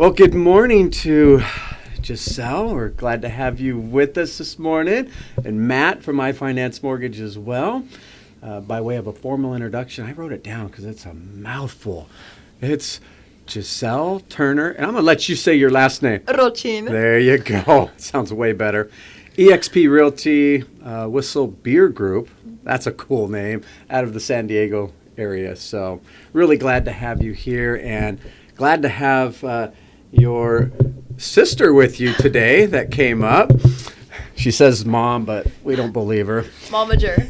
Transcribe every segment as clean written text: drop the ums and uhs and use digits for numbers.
Well, good morning to Giselle. We're glad to have you with us this morning. And Matt from iFinance Mortgage as well. By way of a formal introduction, I wrote it down because it's a mouthful. It's Giselle Turner, and I'm going to let you say your last name. Rochin. There you go. Sounds way better. eXp Realty, Whissel Beer Group. That's a cool name, out of the San Diego area. So really glad to have you here, and glad to have your sister with you today that came up. She says mom, but we don't believe her. Momager.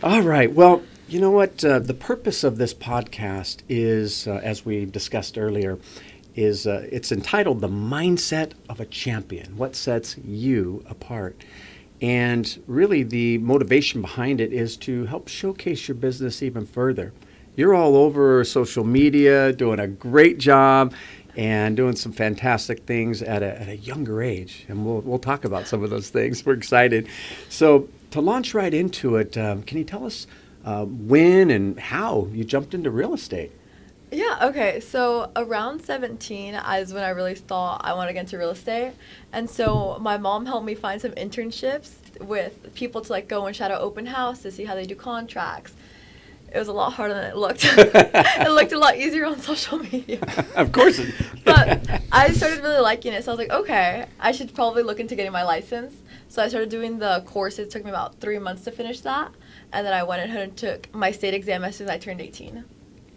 All right. Well, you know what? The purpose of this podcast is, as we discussed earlier, is it's entitled The Mindset of a Champion. What sets you apart? And really the motivation behind it is to help showcase your business even further. You're all over social media, doing a great job and doing some fantastic things at a younger age. And we'll talk about some of those things. We're excited. So to launch right into it, can you tell us when and how you jumped into real estate? Yeah, okay. So around 17 is when I really thought I wanted to get into real estate. And so my mom helped me find some internships with people to go and shadow open house to see how they do contracts. It was a lot harder than it looked. It looked a lot easier on social media. Of course. But I started really liking it. So I was like, okay, I should probably look into getting my license. So I started doing the course. It took me about 3 months to finish that. And then I went ahead and took my state exam as soon as I turned 18.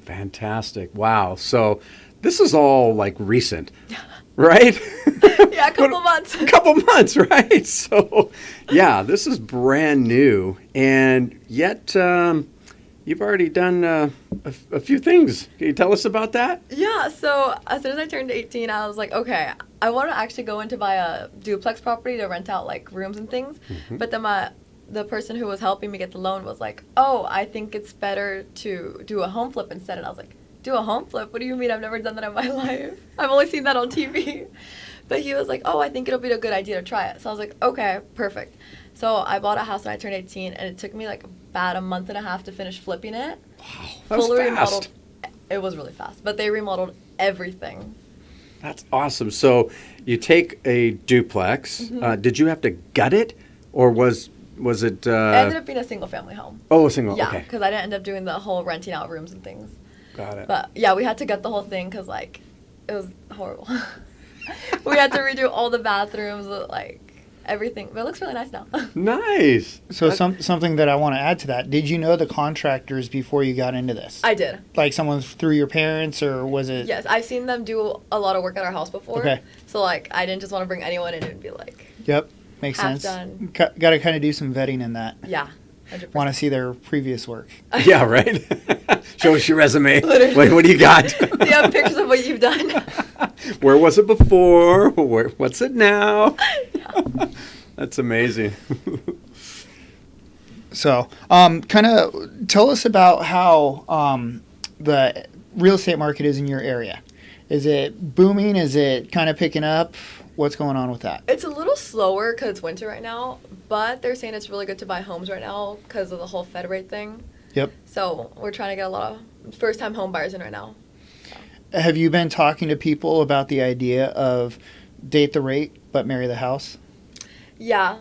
Fantastic. Wow. So this is all recent, right? Yeah, a couple months. A couple months, right? So yeah, this is brand new. And yet you've already done a few things. Can you tell us about that? Yeah, so as soon as I turned 18, I was like, okay, I want to actually go in to buy a duplex property to rent out rooms and things. Mm-hmm. But then the person who was helping me get the loan was like, oh, I think it's better to do a home flip instead. And I was like, do a home flip? What do you mean? I've never done that in my life. I've only seen that on TV. But he was like, oh, I think it'll be a good idea to try it. So I was like, okay, perfect. So I bought a house when I turned 18, and it took me about a month and a half to finish flipping it. Wow, that was fast. Remodeled. It was really fast, but they remodeled everything. That's awesome. So you take a duplex. Mm-hmm. Did you have to gut it, or was it? It ended up being a single family home. Oh, a single. Yeah, okay. because I didn't end up doing the whole renting out rooms and things. Got it. But yeah, we had to gut the whole thing because it was horrible. We had to redo all the bathrooms, everything. But it looks really nice now. Nice. So something that I want to add to that. Did you know the contractors before you got into this? I did. Someone through your parents, or was it? Yes, I've seen them do a lot of work at our house before. Okay. So I didn't just want to bring anyone in and be Yep, makes half sense. Done. Got to kind of do some vetting in that. Yeah. 100%. Want to see their previous work. Yeah, right. Show us your resume. Literally. Wait, what do you got? Do you have pictures of what you've done? Where was it before? What's it now? Yeah. That's amazing. So, kind of tell us about how the real estate market is in your area. Is it booming? Is it kind of picking up? What's going on with that? It's a little slower because it's winter right now, but they're saying it's really good to buy homes right now because of the whole Fed rate thing. Yep. So we're trying to get a lot of first-time home buyers in right now. So. Have you been talking to people about the idea of date the rate but marry the house? Yeah.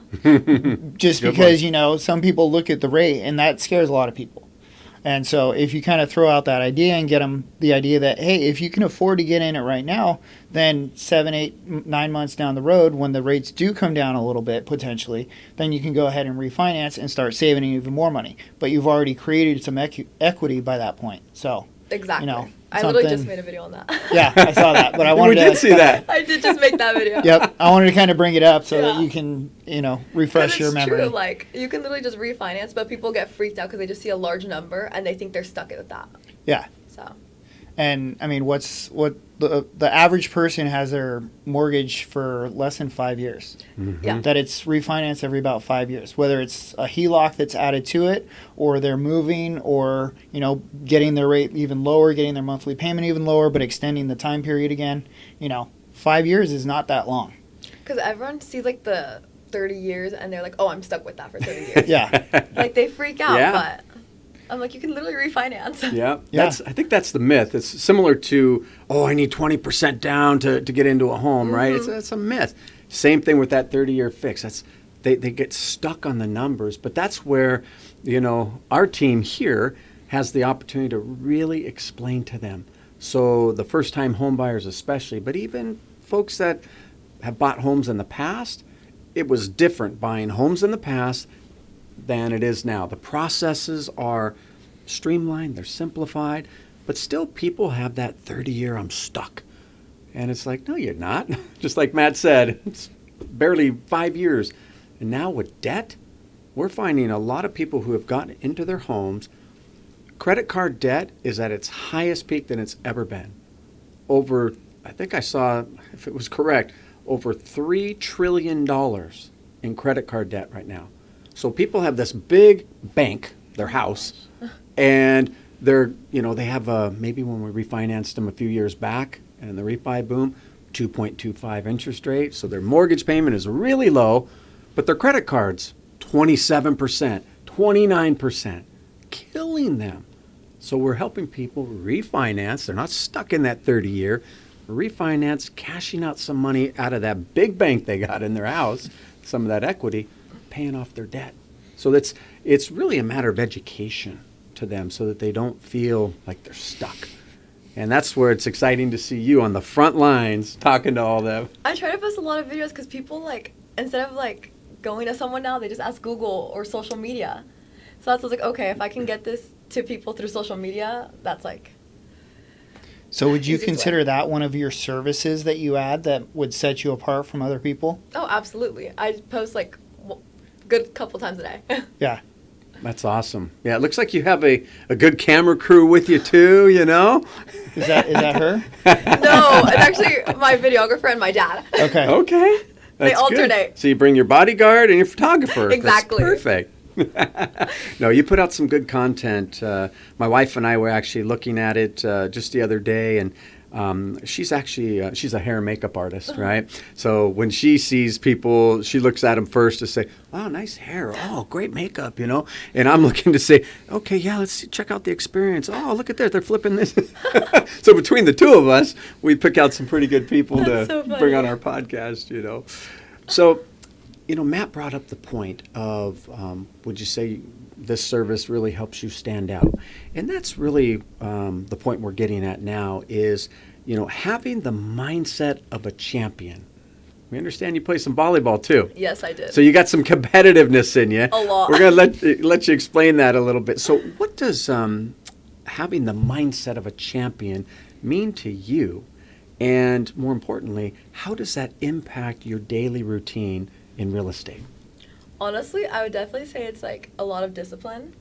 Just Good because, one. Some people look at the rate and that scares a lot of people. And so if you kind of throw out that idea and get them the idea that, hey, if you can afford to get in it right now, then 7, 8, 9 months down the road, when the rates do come down a little bit potentially, then you can go ahead and refinance and start saving even more money. But you've already created some equity by that point. So, exactly. I literally just made a video on that. Yeah, I saw that. But I wanted we did see that. I did just make that video. Yep. I wanted to kind of bring it up so that you can, refresh your memory. It's true. You can literally just refinance, but people get freaked out because they just see a large number and they think they're stuck with that. Yeah. So. And I mean, what the average person has their mortgage for less than 5 years. Mm-hmm. Yeah. That it's refinanced every about 5 years, whether it's a HELOC that's added to it, or they're moving, or getting their rate even lower, getting their monthly payment even lower, but extending the time period again. 5 years is not that long. Because everyone sees the 30 years and they're like, oh, I'm stuck with that for 30 years. Yeah. They freak out, Yeah. but I'm like, you can literally refinance. Yeah, Yeah. I think that's the myth. It's similar to, oh, I need 20% down to get into a home, right? It's a myth. Same thing with that 30-year fix. They get stuck on the numbers, but that's where, our team here has the opportunity to really explain to them. So the first-time home buyers especially, but even folks that have bought homes in the past, it was different buying homes in the past than it is now. The processes are streamlined, they're simplified, but still people have that 30-year I'm stuck. And it's like, no, you're not. Just like Matt said, it's barely 5 years. And now with debt, we're finding a lot of people who have gotten into their homes, credit card debt is at its highest peak than it's ever been. Over, I think I saw, if it was correct, over $3 trillion in credit card debt right now. So people have this big bank, their house, and they have maybe when we refinanced them a few years back and the refi boom, 2.25 interest rate. So their mortgage payment is really low, but their credit cards, 27%, 29%, killing them. So we're helping people refinance. They're not stuck in that 30-year. Refinance, cashing out some money out of that big bank they got in their house, some of that equity, paying off their debt. So it's really a matter of education to them so that they don't feel like they're stuck. And that's where it's exciting to see you on the front lines talking to all them. I try to post a lot of videos because people instead of going to someone now, they just ask Google or social media. So that's like, okay, if I can get this to people through social media, that's like. So would you easiest consider way. that one of your services that you add that would set you apart from other people? Oh, absolutely. I post good couple times a day. Yeah. That's awesome. Yeah, it looks like you have a good camera crew with you too, Is that her? No, it's actually my videographer and my dad. Okay. Okay. They That's good. alternate. So you bring your bodyguard and your photographer. Exactly. That's perfect. No, you put out some good content. My wife and I were actually looking at it just the other day, and she's actually she's a hair and makeup artist, right? So when she sees people, she looks at them first to say, "Oh, nice hair. Oh, great makeup," And I'm looking to say, "Okay, yeah, check out the experience. Oh, look at that, they're flipping this." So between the two of us, we pick out some pretty good people That's to so bring on funny. our podcast. So, Matt brought up the point of, would you say this service really helps you stand out? And that's really the point we're getting at now is, having the mindset of a champion. We understand you play some volleyball too. Yes, I did. So you got some competitiveness in you. A lot. We're going to let you explain that a little bit. So what does having the mindset of a champion mean to you? And more importantly, how does that impact your daily routine in real estate? Honestly, I would definitely say it's a lot of discipline.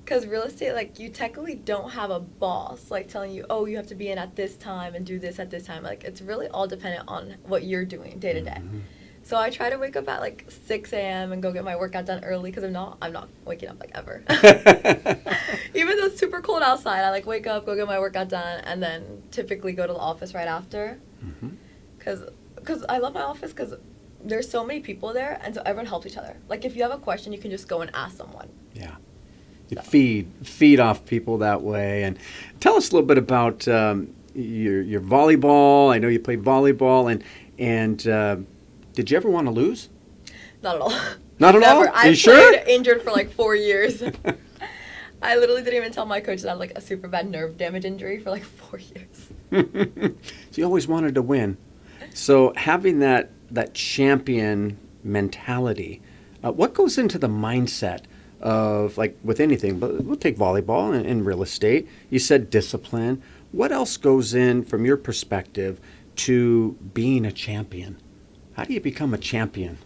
Because real estate, you technically don't have a boss, telling you, oh, you have to be in at this time and do this at this time. It's really all dependent on what you're doing day to day. Mm-hmm. So I try to wake up at 6 a.m. and go get my workout done early because I'm not waking up ever. Even though it's super cold outside, I wake up, go get my workout done, and then typically go to the office right after. Because I love my office because there's so many people there, and so everyone helps each other. If you have a question, you can just go and ask someone. Yeah. You feed off people that way. And tell us a little bit about your volleyball. I know you play volleyball, and did you ever want to lose? Not at all. Not at all? Never. I you sure? played injured for 4 years. I literally didn't even tell my coach that I had a super bad nerve damage injury for 4 years. So you always wanted to win. So having that champion mentality, what goes into the mindset of with anything, but we'll take volleyball and real estate. You said discipline. What else goes in from your perspective to being a champion? How do you become a champion?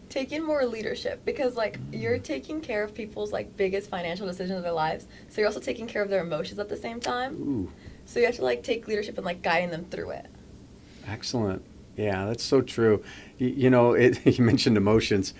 Taking more leadership because you're taking care of people's biggest financial decisions of their lives. So you're also taking care of their emotions at the same time. Ooh, So you have to take leadership and guiding them through it. excellent. Yeah, that's so true. You mentioned emotions.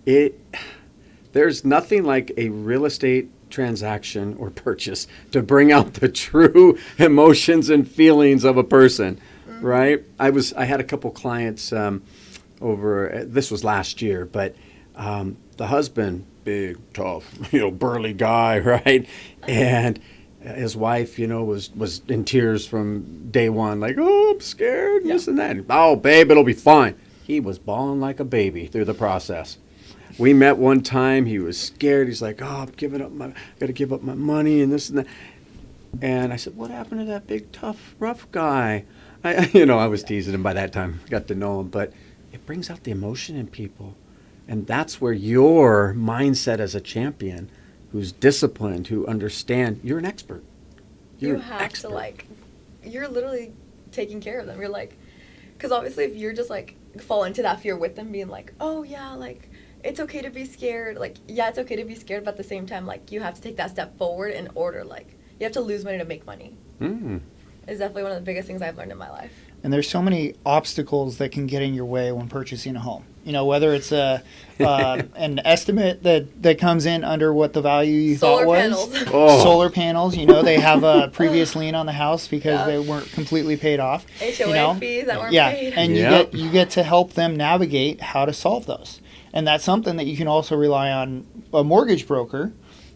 There's nothing like a real estate transaction or purchase to bring out the true emotions and feelings of a person, right? I had a couple clients this was last year, but the husband big, tough, burly guy, right? And his wife, was in tears from day one, like, oh, I'm scared, this and that. Oh, babe, it'll be fine. He was bawling like a baby through the process. We met one time. He was scared. He's like, oh, got to give up my money and this and that. And I said, what happened to that big, tough, rough guy? I was teasing him by that time. Got to know him. But it brings out the emotion in people. And that's where your mindset as a champion, who's disciplined, who understands, you're an expert. You have to, you're literally taking care of them. You're like, because obviously if you're just like fall into that fear with them being like, oh yeah, like it's okay to be scared. Like, yeah, it's okay to be scared, but at the same time, like you have to take that step forward in order, like you have to lose money to make money. It's definitely one of the biggest things I've learned in my life. And there's so many obstacles that can get in your way when purchasing a home. Whether it's an estimate that comes in under what the value you Solar thought was. panels. Oh. Solar panels. They have a previous lien on the house because they weren't completely paid off. HOA fees that weren't paid. And you get to help them navigate how to solve those. And that's something that you can also rely on a mortgage broker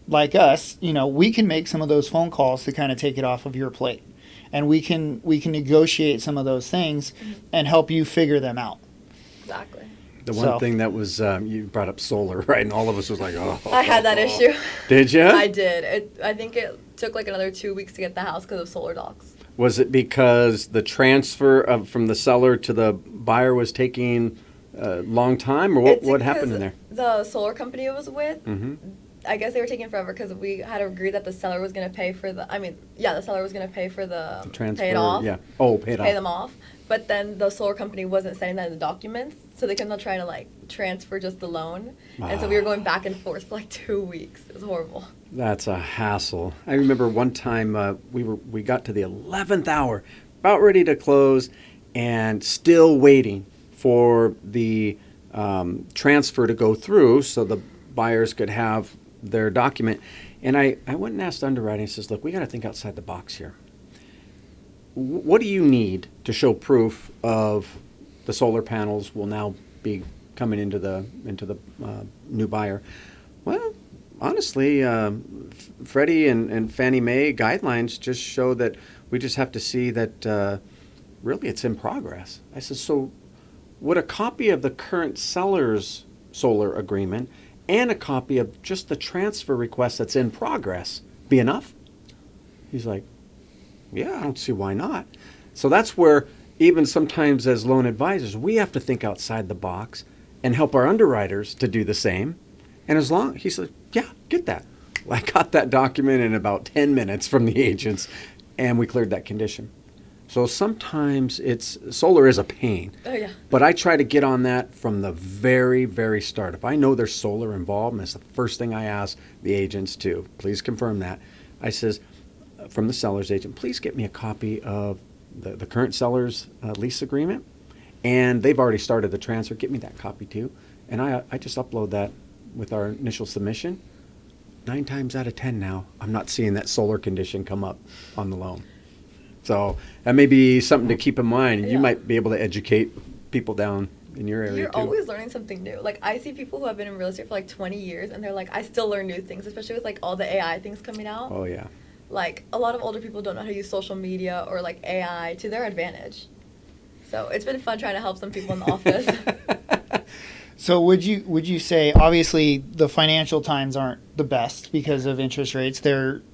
like us. We can make some of those phone calls to kind of take it off of your plate. And we can negotiate some of those things and help you figure them out. Exactly. The one thing that was, you brought up solar, right? And all of us was like, oh. I had that issue. Did you? I did. I think it took like another 2 weeks to get the house because of solar docs. Was it because the transfer from the seller to the buyer was taking a long time? Or what happened in there? The solar company it was with, Mm-hmm. I guess they were taking forever because we had agreed that the seller was going to pay for the seller was going to pay for the transfer, pay it off. Yeah. Oh, pay it off. Pay them off. But then the solar company wasn't sending that in the documents, so they kept on trying to transfer just the loan. And so we were going back and forth for 2 weeks. It was horrible. That's a hassle. I remember one time we got to the 11th hour, about ready to close, and still waiting for the transfer to go through so the buyers could have their document. And I went and asked underwriting. I says, look, we got to think outside the box here. What do you need to show proof of the solar panels will now be coming into the new buyer? Well, honestly, Freddie and Fannie Mae guidelines just show that we just have to see that really it's in progress. I said, so would a copy of the current seller's solar agreement and a copy of just the transfer request that's in progress be enough? He's like, yeah, I don't see why not. So that's where even sometimes as loan advisors, we have to think outside the box and help our underwriters to do the same. And he said, yeah, get that. Well, I got that document in about 10 minutes from the agents, and we cleared that condition. So sometimes solar is a pain. Oh, yeah. But I try to get on that from the very, very start. If I know there's solar involved, and it's the first thing I ask the agents to, please confirm that. I says, from the seller's agent, please get me a copy of the current seller's lease agreement. And they've already started the transfer. Get me that copy too. And I just upload that with our initial submission. 9 times out of 10 now, I'm not seeing that solar condition come up on the loan. So that may be something to keep in mind. Yeah. You might be able to educate people down in your area. You're too. always learning something new. I see people who have been in real estate for 20 years, and they're like, I still learn new things, especially with all the AI things coming out. Oh, yeah. A lot of older people don't know how to use social media or AI to their advantage. So it's been fun trying to help some people in the office. So would you say, obviously the financial times aren't the best because of interest rates?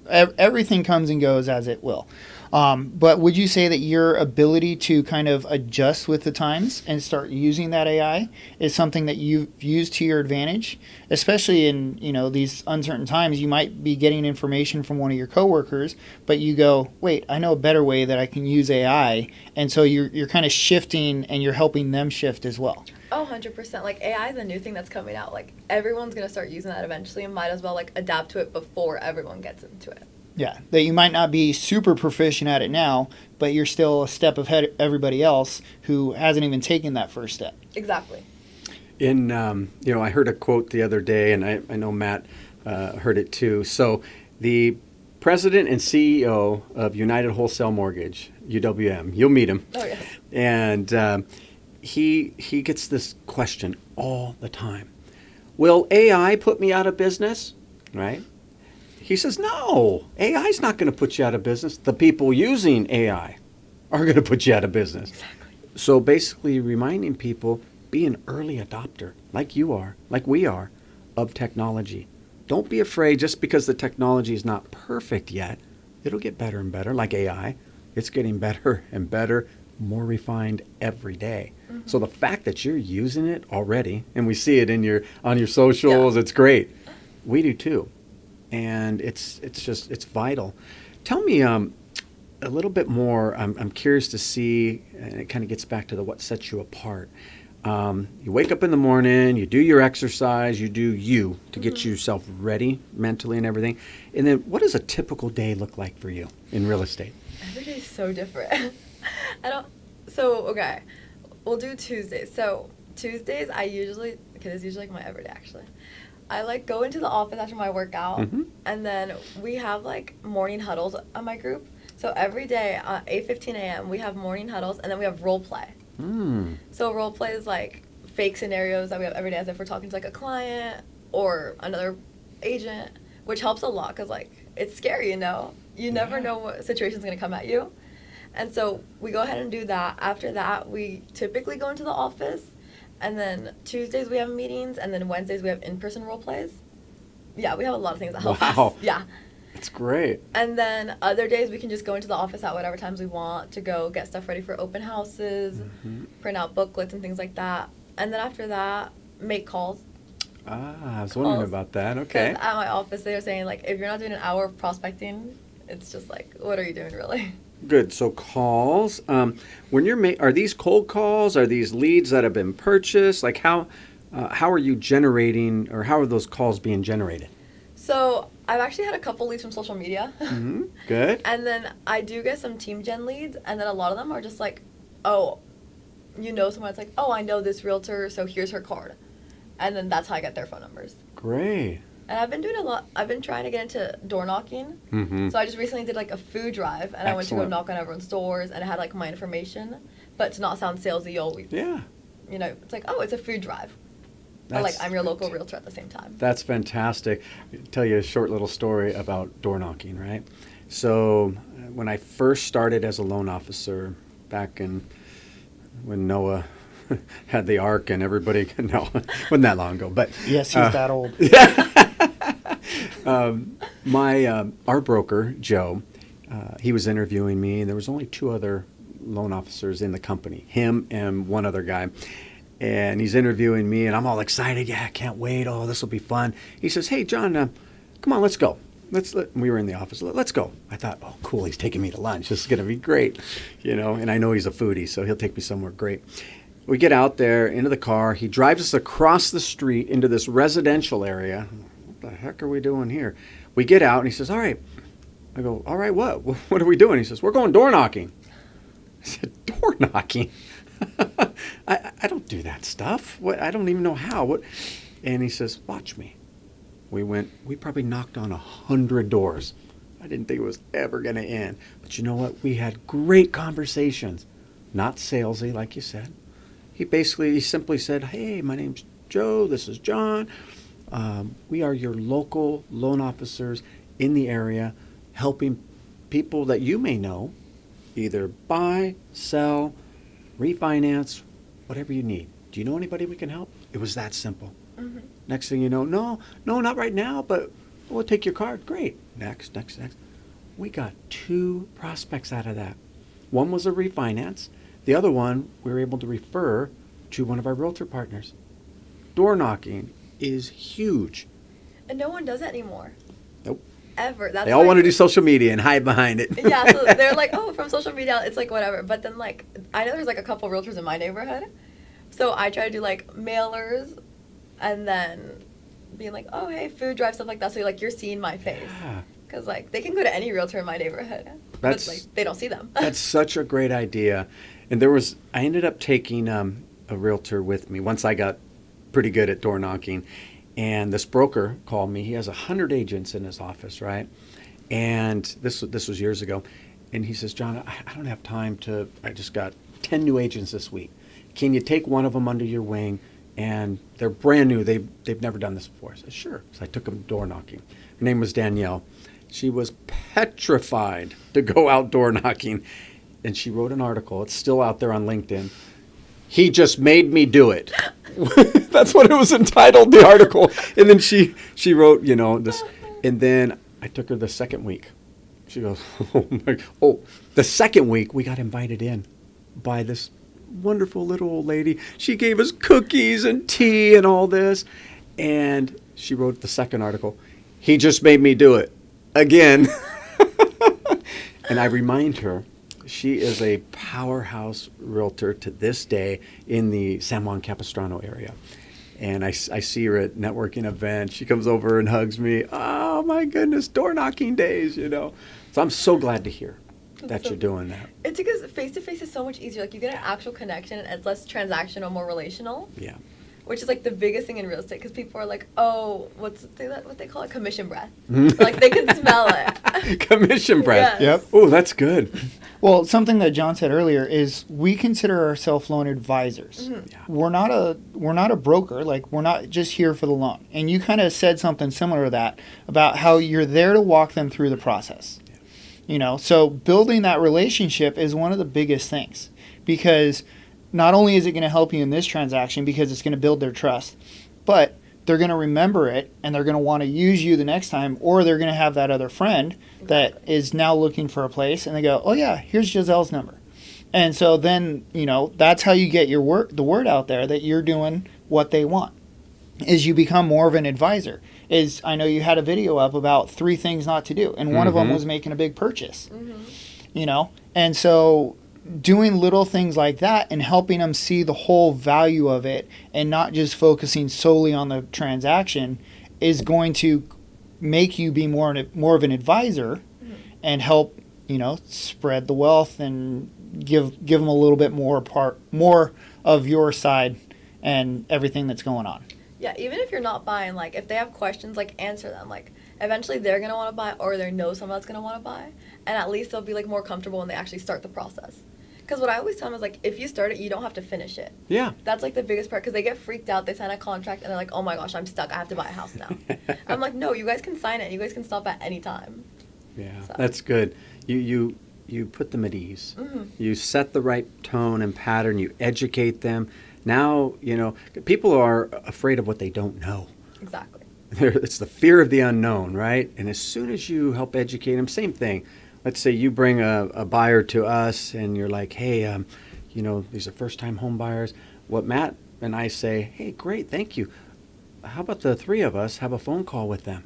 Everything comes and goes as it will. But would you say that your ability to kind of adjust with the times and start using that AI is something that you've used to your advantage, especially in these uncertain times? You might be getting information from one of your coworkers, but you go, wait, I know a better way that I can use AI, and so you're kind of shifting and you're helping them shift as well. Oh, 100%. AI is a new thing that's coming out. Everyone's going to start using that eventually and might as well adapt to it before everyone gets into it. Yeah, that you might not be super proficient at it now, but you're still a step ahead of everybody else who hasn't even taken that first step. Exactly. I heard a quote the other day, and I know Matt heard it too. So the president and CEO of United Wholesale Mortgage, UWM, you'll meet him. Oh, yes. And he gets this question all the time. will AI put me out of business? Right? He says, no, AI is not going to put you out of business. The people using AI are going to put you out of business. Exactly. So basically reminding people, be an early adopter, like you are, like we are, of technology. Don't be afraid just because the technology is not perfect yet. It'll get better and better, like AI. It's getting better and better, more refined every day. Mm-hmm. So the fact that you're using it already, and we see it on your socials, it's great. We do too. And it's vital. Tell me a little bit more. I'm curious to see, and it kind of gets back to what sets you apart. You wake up in the morning, you do your exercise, you do you to get yourself ready mentally and everything. And then what does a typical day look like for you in real estate? Every day is so different. Okay, we'll do Tuesdays. So Tuesdays, it's usually like my everyday actually. I like go into the office after my workout, and then we have like morning huddles on my group. So every day at 8:15 a.m. we have morning huddles, and then we have role play. So role play is like fake scenarios that we have every day as if we're talking to like a client or another agent, which helps a lot because like it's scary, you never know what situation's going to come at you. And so we go ahead and do that. After that, we typically go into the office, and then Tuesdays we have meetings, and then Wednesdays we have in-person role plays. Yeah, we have a lot of things that help us. Yeah. That's great. And then other days we can just go into the office at whatever times we want to go get stuff ready for open houses, print out booklets and things like that. And then after that, make calls. I was wondering about that. Okay. At my office, they were saying, like, if you're not doing an hour of prospecting, it's just like, what are you doing, really? Good. So calls. When you're are these cold calls? Are these leads that have been purchased? Like how are you generating, or how are those calls being generated? So I've actually had a couple leads from social media. Good. And then I do get some team gen leads, and then a lot of them are just like, oh, someone that's like, oh, I know this realtor, so here's her card. And then that's how I get their phone numbers. Great. And I've been doing a lot. I've been trying to get into door knocking. So I just recently did like a food drive, and I went to go knock on everyone's doors, and I had like my information. But to not sound salesy, it's like, oh, it's a food drive. Or like, I'm your local realtor at the same time. That's fantastic. I'll tell you a short little story about door knocking, right? So when I first started as a loan officer back when Noah had the ark and everybody, no, wasn't that long ago, but yes, he's that old. Our broker, Joe, he was interviewing me, and there was only two other loan officers in the company, him and one other guy. And he's interviewing me, and I'm all excited. Yeah, I can't wait. Oh, this will be fun. He says, hey, John, come on, let's go. We were in the office. Let's go. I thought, oh, cool. He's taking me to lunch. This is going to be great. And I know he's a foodie, so he'll take me somewhere great. We get out there into the car. He drives us across the street into this residential area. What the heck are we doing here? We get out, and he says, all right. I go, all right, what? What are we doing? He says, we're going door knocking. I said, door knocking? I don't do that stuff. I don't even know how. And he says, watch me. We probably knocked on 100 doors. I didn't think it was ever going to end. But you know what? We had great conversations. Not salesy, like you said. He simply said, hey, my name's Joe. This is John. We are your local loan officers in the area, helping people that you may know either buy, sell, refinance, whatever you need. Do you know anybody we can help? It was that simple. Next thing you know, no, not right now, but we'll take your card. Great. Next. We got 2 prospects out of that. One was a refinance. The other one we were able to refer to one of our realtor partners. Door knocking is huge. And no one does it anymore. Nope. Ever. They all want to do social media and hide behind it. Yeah, so they're like, oh, from social media, it's like whatever. But then, like, I know there's like a couple realtors in my neighborhood. So I try to do like mailers and then being like, oh, hey, food drive, stuff like that. So you're seeing my face. Because, like, they can go to any realtor in my neighborhood. But, like, they don't see them. That's such a great idea. And I ended up taking a realtor with me once I got pretty good at door knocking. And this broker called me. He has 100 agents in his office, right? And this was years ago. And he says, John, I don't have time I just got 10 new agents this week. Can you take one of them under your wing, and they're brand new. They've never done this before. I said, sure. So I took them door knocking. Her name was Danielle. She was petrified to go outdoor knocking. And she wrote an article. It's still out there on LinkedIn. He just made me do it. That's what it was entitled, the article. And then she wrote, this. And then I took her the second week. She goes, the second week we got invited in by this wonderful little old lady. She gave us cookies and tea and all this. And she wrote the second article. He just made me do it again. And I remind her, she is a powerhouse realtor to this day in the San Juan Capistrano area. And I see her at networking events. She comes over and hugs me. Oh, my goodness, door knocking days, So I'm so glad to hear that you're doing that. It's because face-to-face is so much easier. Like, you get an actual connection, and it's less transactional, more relational. Yeah. Which is, like, the biggest thing in real estate, because people are like, oh, what they call it? Commission breath. Like, they can smell it. Commission breath. Yes. Yep. Oh, that's good. Well, something that John said earlier is we consider ourselves loan advisors. Mm-hmm. Yeah. We're not a broker. Like, we're not just here for the loan. And you kind of said something similar to that about how you're there to walk them through the process. Yeah. So building that relationship is one of the biggest things, because not only is it going to help you in this transaction because it's going to build their trust, but they're going to remember it and they're going to want to use you the next time, or they're going to have that other friend that is now looking for a place and they go, oh yeah, here's Giselle's number. And so then, that's how you get the word out there that you're doing what they want, is you become more of an advisor. I know you had a video up about 3 things not to do, and one of them was making a big purchase. And so doing little things like that and helping them see the whole value of it and not just focusing solely on the transaction is going to make you be more of an advisor and help, spread the wealth and give them a little bit more of your side and everything that's going on. Yeah, even if you're not buying, like, if they have questions, like, answer them. Like, eventually they're going to want to buy, or they know someone that's going to want to buy. And at least they'll be, like, more comfortable when they actually start the process. Because what I always tell them is, like, if you start it, you don't have to finish it. Yeah. That's, like, the biggest part, because they get freaked out. They sign a contract, and they're like, oh, my gosh, I'm stuck. I have to buy a house now. I'm like, no, you guys can sign it. You guys can stop at any time. Yeah, So. that's good. You put them at ease. Mm-hmm. You set the right tone and pattern. You educate them. Now, people are afraid of what they don't know. Exactly. It's the fear of the unknown, right? And as soon as you help educate them, same thing. Let's say you bring a buyer to us and you're like, hey, these are first-time home buyers. What Matt and I say, hey, great, thank you. How about the 3 of us have a phone call with them?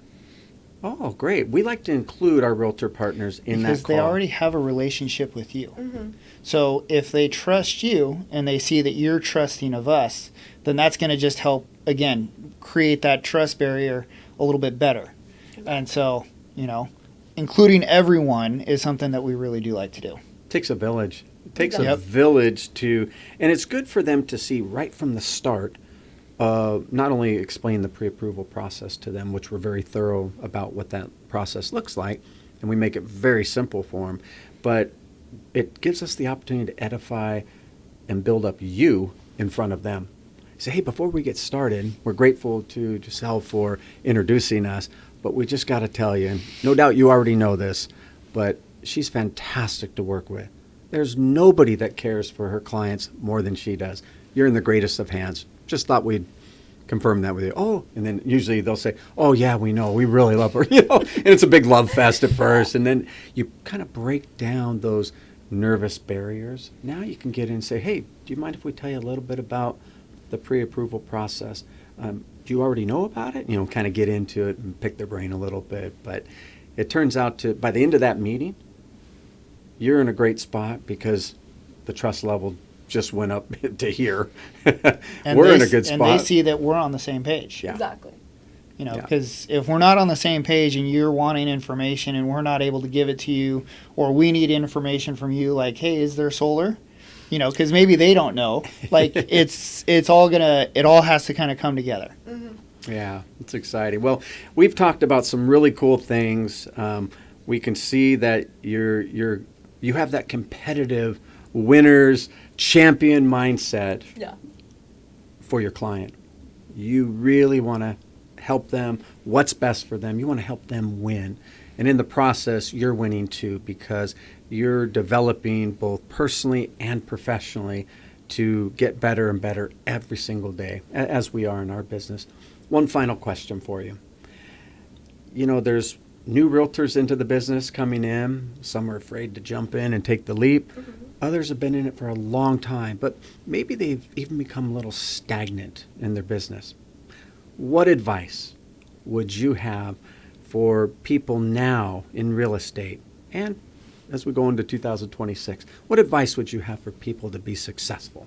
Oh, great. We like to include our realtor partners in that call. Because they already have a relationship with you. Mm-hmm. So if they trust you and they see that you're trusting of us, then that's going to just help, again, create that trust barrier a little bit better. And so, including everyone is something that we really do like to do. It takes a village. It takes Yep. a village and it's good for them to see right from the start, not only explain the pre-approval process to them, which we're very thorough about what that process looks like, and we make it very simple for them, but it gives us the opportunity to edify and build up you in front of them. Say, hey, before we get started, we're grateful to Giselle for introducing us, but we just got to tell you, and no doubt you already know this, but she's fantastic to work with. There's nobody that cares for her clients more than she does. You're in the greatest of hands. Just thought we'd confirm that with you. Oh, and then usually they'll say, oh, yeah, we know. We really love her. And it's a big love fest at first. And then you kind of break down those nervous barriers. Now you can get in and say, hey, do you mind if we tell you a little bit about the pre-approval process? Do you already know about it? Kind of get into it and pick their brain a little bit. But it turns out by the end of that meeting, you're in a great spot because the trust level just went up to here. We're in a good spot. And they see that we're on the same page. Yeah. Exactly. Because if we're not on the same page and you're wanting information and we're not able to give it to you, or we need information from you, like, hey, is there solar? Because maybe they don't know. Like, it all has to kind of come together. Mm-hmm. Yeah, it's exciting. Well, we've talked about some really cool things. We can see that you have that competitive winners champion mindset. Yeah. for your client. You really want to help them, what's best for them. You want to help them win. And in the process, you're winning too, because you're developing both personally and professionally to get better and better every single day, as we are in our business. One final question for you. You know, there's new realtors into the business coming in. Some are afraid to jump in and take the leap. Others have been in it for a long time, but maybe they've even become a little stagnant in their business. What advice would you have for people now in real estate, and as we go into 2026, what advice would you have for people to be successful?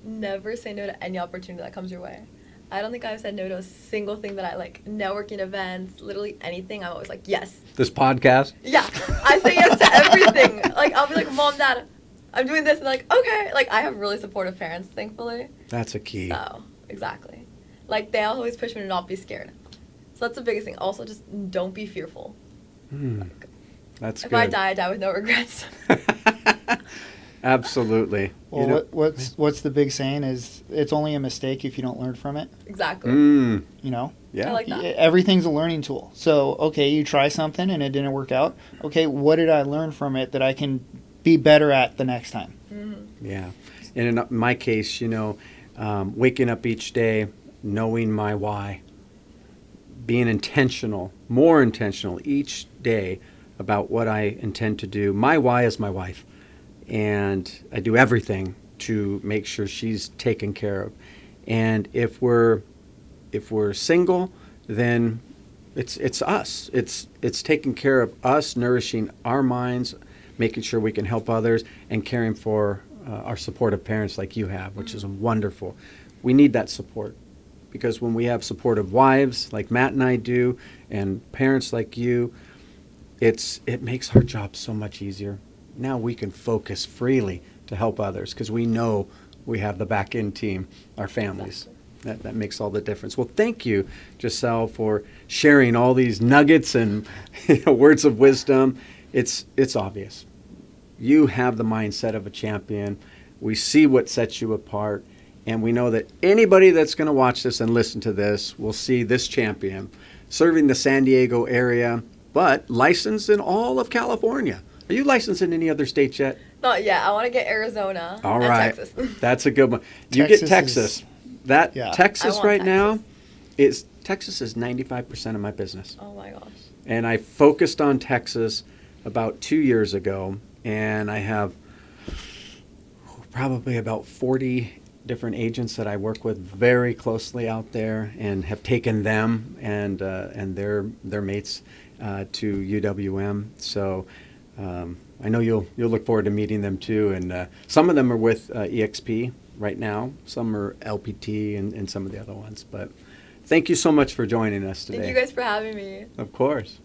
Never say no to any opportunity that comes your way. I don't think I've said no to a single thing that I like. Networking events, literally anything. I'm always like, yes. This podcast? Yeah. I say yes to everything. Like, I'll be like, Mom, Dad, I'm doing this. And they're like, okay. Like, I have really supportive parents, thankfully. That's a key. So, exactly. Like, they always push me to not be scared. So that's the biggest thing. Also, just don't be fearful. Like, That's if good. I die with no regrets. Absolutely. Well, You know- what's the big saying is it's only a mistake if you don't learn from it. Exactly. You know, Yeah. I like that. everything's a learning tool. So, okay, you try something and it didn't work out. Okay, what did I learn from it that I can be better at the next time? Yeah. And in my case, you know, waking up each day, knowing my why, being intentional, more intentional each day about what I intend to do. My why is my wife, and I do everything to make sure she's taken care of. And if we're single, then it's us. It's taking care of us, nourishing our minds, making sure we can help others, and caring for our supportive parents like you have, which is wonderful. We need that support, because when we have supportive wives like Matt and I do, and parents like you, it makes our job so much easier. Now we can focus freely to help others because we know we have the back end team, our families. That makes all the difference. Well, thank you, Giselle, for sharing all these nuggets and words of wisdom. It's obvious. You have the mindset of a champion. We see what sets you apart. And we know that anybody that's going to watch this and listen to this will see this champion serving the San Diego area, but licensed in all of California. Are you licensed in any other states yet? Not yet. I want to get Arizona All and right. Texas. That's a good one. You Texas get Texas. Yeah. Texas I want right now, Texas. Texas is 95% of my business. Oh my gosh. And I focused on Texas about 2 years ago, and I have probably about 40 different agents that I work with very closely out there, and have taken them and their mates to UWM. So I know you'll look forward to meeting them too. And some of them are with EXP right now. Some are LPT and some of the other ones. But thank you so much for joining us today. Thank you guys for having me. Of course.